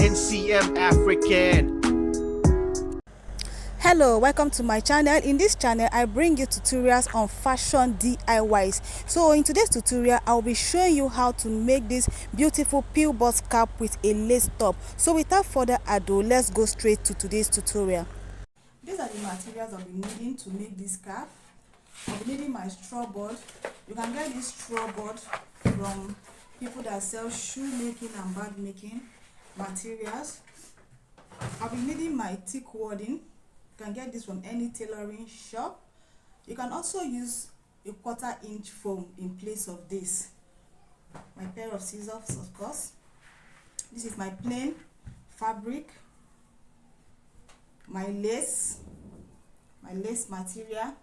Ncm Afrik-Ann. Hello, welcome to my channel. In this channel I bring you tutorials on fashion DIYs. So in today's tutorial I'll be showing you how to make this beautiful pillbox cap with a lace top. So without further ado, let's go straight to today's tutorial. These are the materials I'll be needing to make this cap. I'll be needing my straw board. You can get this straw board from people that sell shoe making and bag making materials. I'll be needing my thick wadding. You can get this from any tailoring shop. You can also use a 1/4 inch foam in place of this. My pair of scissors, of course. This is my plain fabric, my lace material,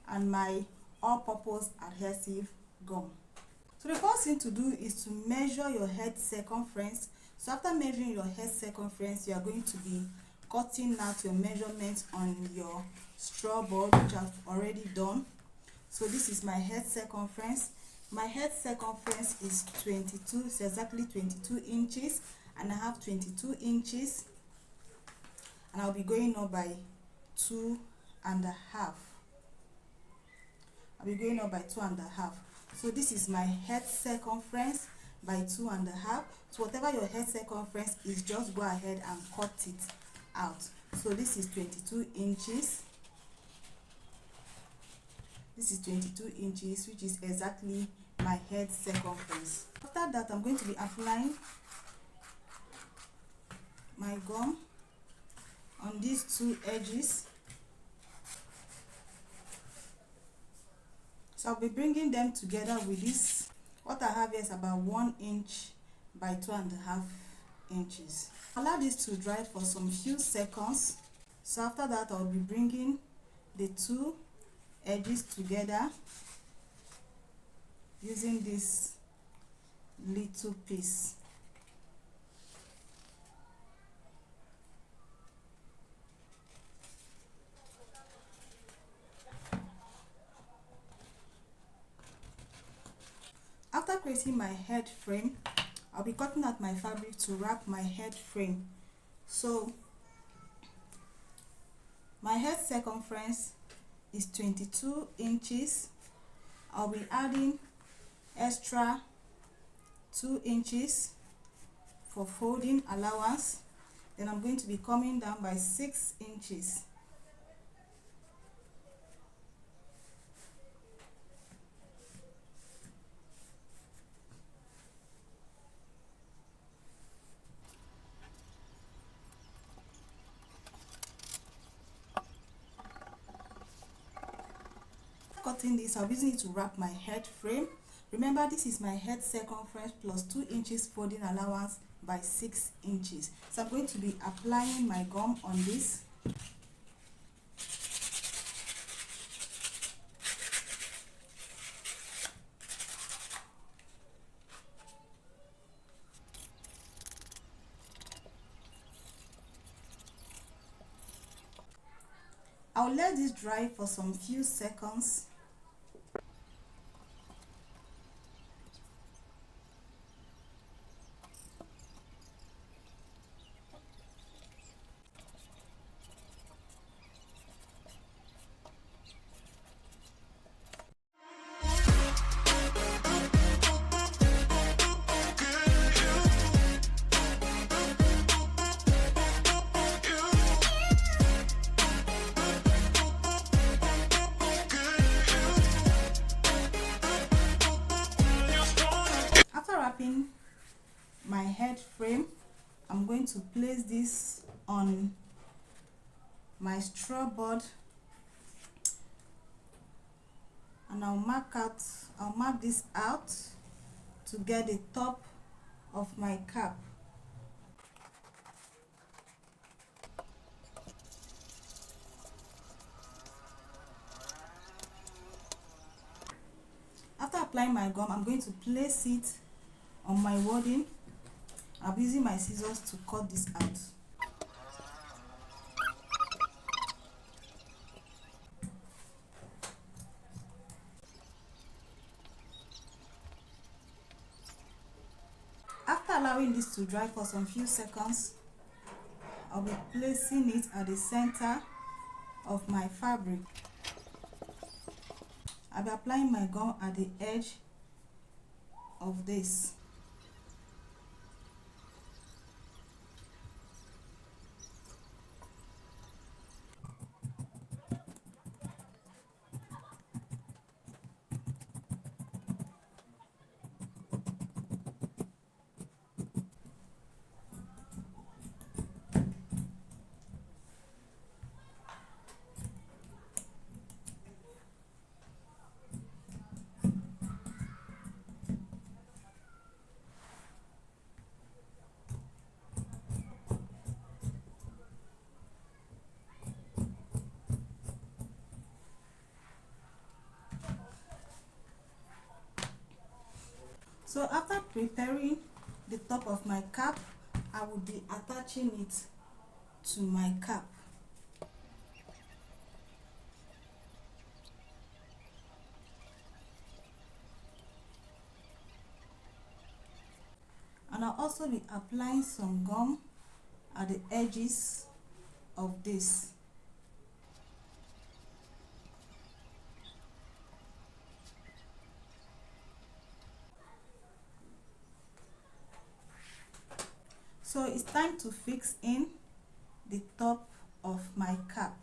and my all-purpose adhesive gum. So the first thing to do is to measure your head circumference. So after measuring your head circumference, you are going to be cutting out your measurements on your straw board, which I've already done. So this is my head circumference. My head circumference is 22, it's exactly 22 inches, and I have 22 inches, and I'll be going up by 2.5. I'll be going up by 2.5. So this is my head circumference by 2.5. So whatever your head circumference is, just go ahead and cut it out. So this is 22 inches. This is 22 inches, which is exactly my head circumference. After that, I'm going to be applying my gum on these two edges. So I'll be bringing them together with this. What I have here is about 1 inch by 2.5 inches. Allow this to dry for some few seconds. So after that, I'll be bringing the two edges together using this little piece. After creating my head frame, I'll be cutting out my fabric to wrap my head frame. So my head circumference is 22 inches. I'll be adding extra 2 inches for folding allowance. Then I'm going to be coming down by 6 inches. Cutting this, I'll be using it to wrap my head frame. Remember, this is my head circumference plus 2 inches folding allowance by 6 inches. So I'm going to be applying my gum on this. I'll let this dry for some few seconds. My head frame, I'm going to place this on my straw board, and I'll mark this out to get the top of my cap. After applying my gum, I'm going to place it on my wadding. I'll be using my scissors to cut this out. After allowing this to dry for some few seconds, I'll be placing it at the center of my fabric. I'll be applying my gum at the edge of this. So after preparing the top of my cap, I will be attaching it to my cap. And I'll also be applying some gum at the edges of this. So it's time to fix in the top of my cap.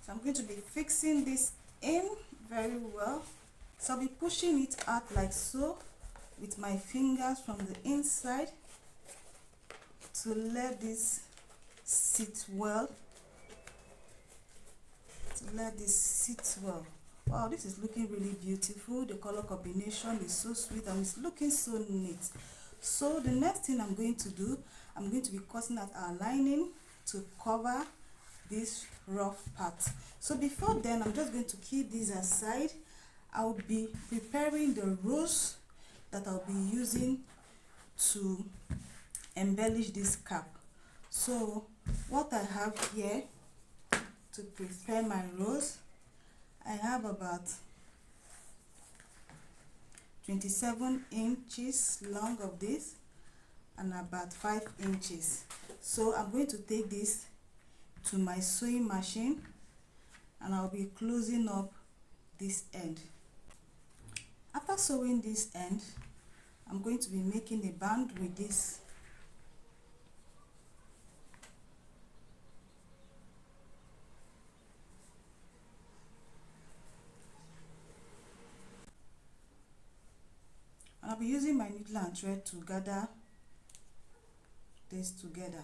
So I'm going to be fixing this in very well. So I'll be pushing it out like so with my fingers from the inside to let this sit well. Wow, this is looking really beautiful. The color combination is so sweet and it's looking so neat. So the next thing I'm going to do, I'm going to be cutting out our lining to cover this rough part. So before then, I'm just going to keep this aside. I'll be preparing the rose that I'll be using to embellish this cap. So what I have here to prepare my rose, I have about 27 inches long of this and about 5 inches. So I'm going to take this to my sewing machine and I'll be closing up this end. After sewing this end, I'm going to be making a band with this. I'll be using my needle and thread to gather this together.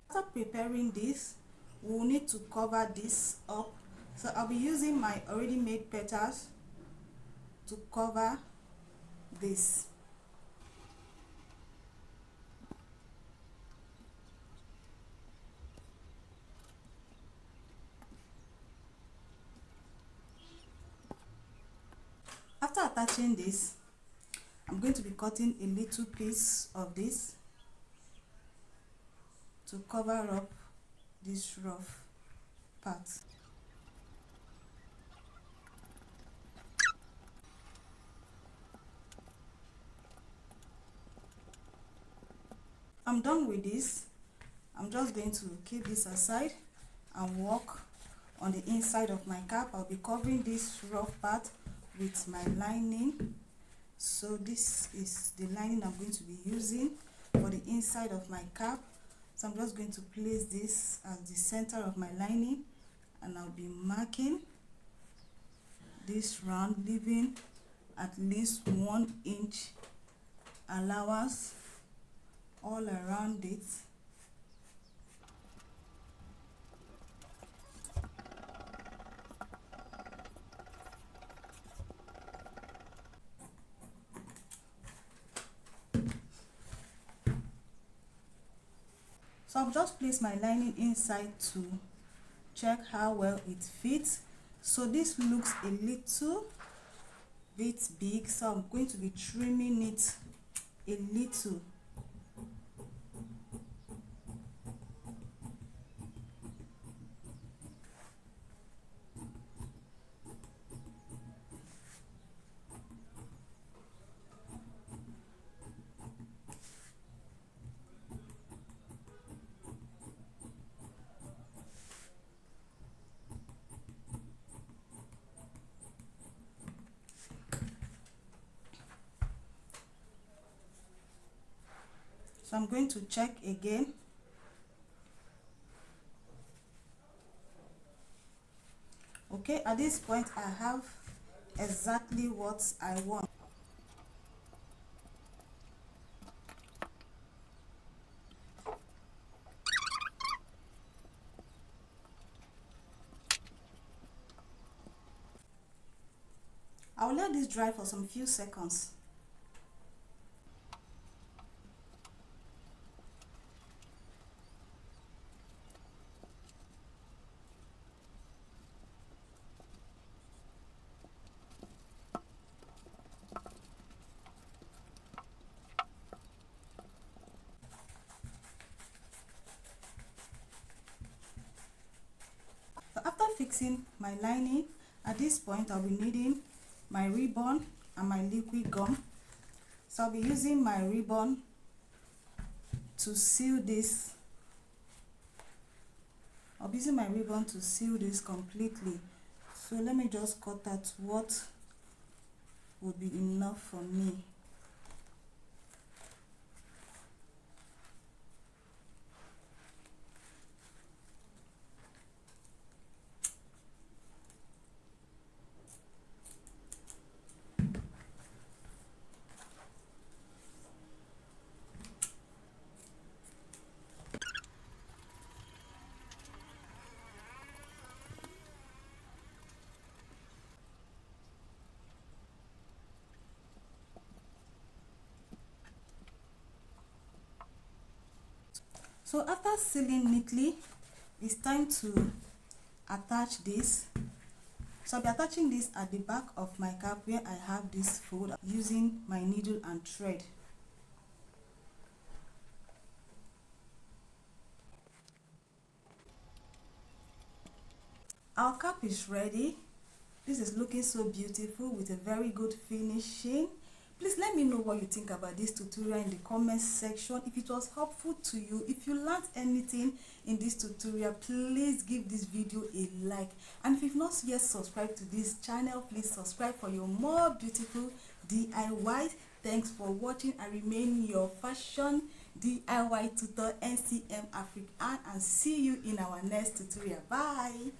After preparing this, we will need to cover this up. So I'll be using my already made petals to cover this. After attaching this, I'm going to be cutting a little piece of this to cover up this rough part. I'm done with this. I'm just going to keep this aside and work on the inside of my cap. I'll be covering this rough part with my lining. So this is the lining I'm going to be using for the inside of my cap. So I'm just going to place this as the center of my lining and I'll be marking this round, leaving at least 1 inch allowance all around it. So I've just placed my lining inside to check how well it fits. So this looks a little bit big, so I'm going to be trimming it a little. So I'm going to check again. Okay, at this point I have exactly what I want. I'll let this dry for some few seconds. So after fixing my lining, at this point I'll be needing my ribbon and my liquid gum. So I'll be using my ribbon to seal this. I'll be using my ribbon to seal this completely. So let me just cut out what would be enough for me. So after sealing neatly, it's time to attach this. So I'll be attaching this at the back of my cap where I have this fold using my needle and thread. Our cap is ready. This is looking so beautiful with a very good finishing. Please let me know what you think about this tutorial in the comment section. If it was helpful to you, if you learned anything in this tutorial, please give this video a like. And if you've not yet subscribed to this channel, please subscribe for your more beautiful DIYs. Thanks for watching. I remain your fashion DIY tutor, Ncm Afrik-Ann, and see you in our next tutorial. Bye.